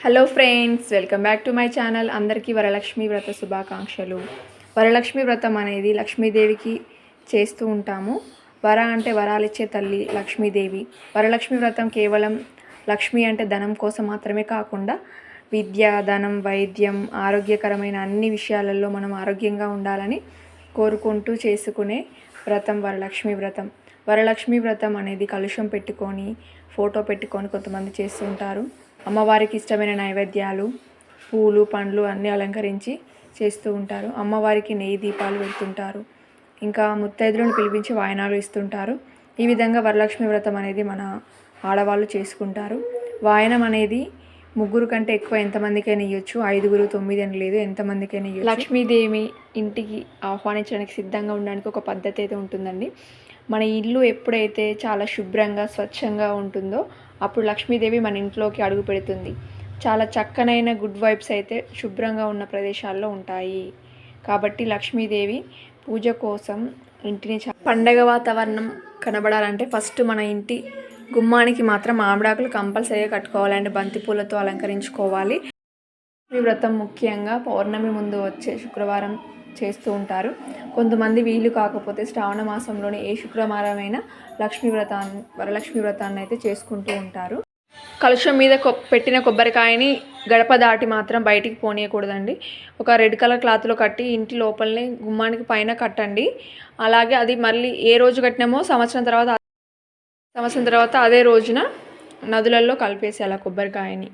Hello friends, welcome back to my channel. అందరికీ వరలక్ష్మి వ్రత శుభాకాంక్షలు. వరలక్ష్మి వ్రతం అనేది లక్ష్మీదేవికి చేస్తూ ఉంటాము. వర అంటే వరాలిచ్చే తల్లి లక్ష్మీదేవి. వరలక్ష్మి వ్రతం కేవలం లక్ష్మి అంటే ధనం కోసం మాత్రమే కాకుండా విద్య, ధనం, వైద్యం, ఆరోగ్యకరమైన అన్ని విషయాలలో మనం ఆరోగ్యంగా ఉండాలని కోరుకుంటూ చేసుకునే వ్రతం వరలక్ష్మి వ్రతం. వరలక్ష్మి వ్రతం అనేది కలుషం పెట్టుకొని, ఫోటో పెట్టుకొని కొంతమంది చేస్తూ ఉంటారు. అమ్మవారికి ఇష్టమైన నైవేద్యాలు, పూలు, పండ్లు అన్నీ అలంకరించి చేస్తూ ఉంటారు. అమ్మవారికి నెయ్యి దీపాలు పెడుతుంటారు. ఇంకా ముత్తైదులను పిలిపించి వాయనాలు ఇస్తుంటారు. ఈ విధంగా వరలక్ష్మి వ్రతం అనేది మన ఆడవాళ్ళు చేసుకుంటారు. వాయనం అనేది 3 కంటే ఎక్కువ ఎంతమందికైనా ఇవ్వచ్చు. 5, 9 అని లేదు, ఎంతమందికైనా ఇవ్వచ్చు. లక్ష్మీదేవి ఇంటికి ఆహ్వానించడానికి సిద్ధంగా ఉండడానికి ఒక పద్ధతి అయితే ఉంటుందండి. మన ఇల్లు ఎప్పుడైతే చాలా శుభ్రంగా, స్వచ్ఛంగా ఉంటుందో అప్పుడు లక్ష్మీదేవి మన ఇంట్లోకి అడుగు పెడుతుంది. చాలా చక్కనైన గుడ్ వైబ్స్ అయితే శుభ్రంగా ఉన్న ప్రదేశాల్లో ఉంటాయి. కాబట్టి లక్ష్మీదేవి పూజ కోసం ఇంటిని పండగ వాతావరణం కనబడాలంటే ఫస్ట్ మన ఇంటి గుమ్మానికి మాత్రం మామిడాకులు కంపల్సరీగా కట్టుకోవాలంటే బంతిపూలతో అలంకరించుకోవాలి. ఈ వ్రతం ముఖ్యంగా పౌర్ణమి ముందు వచ్చే శుక్రవారం చేస్తూ ఉంటారు. కొంతమంది వీలు కాకపోతే శ్రావణ మాసంలోని ఏ శుక్రవారమైనా వరలక్ష్మి వ్రతాన్ని అయితే చేసుకుంటూ ఉంటారు. కలుషం మీద పెట్టిన కొబ్బరికాయని గడప దాటి మాత్రం బయటికి పోనీయకూడదండి. ఒక రెడ్ కలర్ క్లాత్లో కట్టి ఇంటి లోపలనే గుమ్మానికి పైన కట్టండి. అలాగే అది మళ్ళీ ఏ రోజు కట్టినామో సంవత్సరం తర్వాత అదే రోజున నదులలో కలిపేసి అలా కొబ్బరికాయని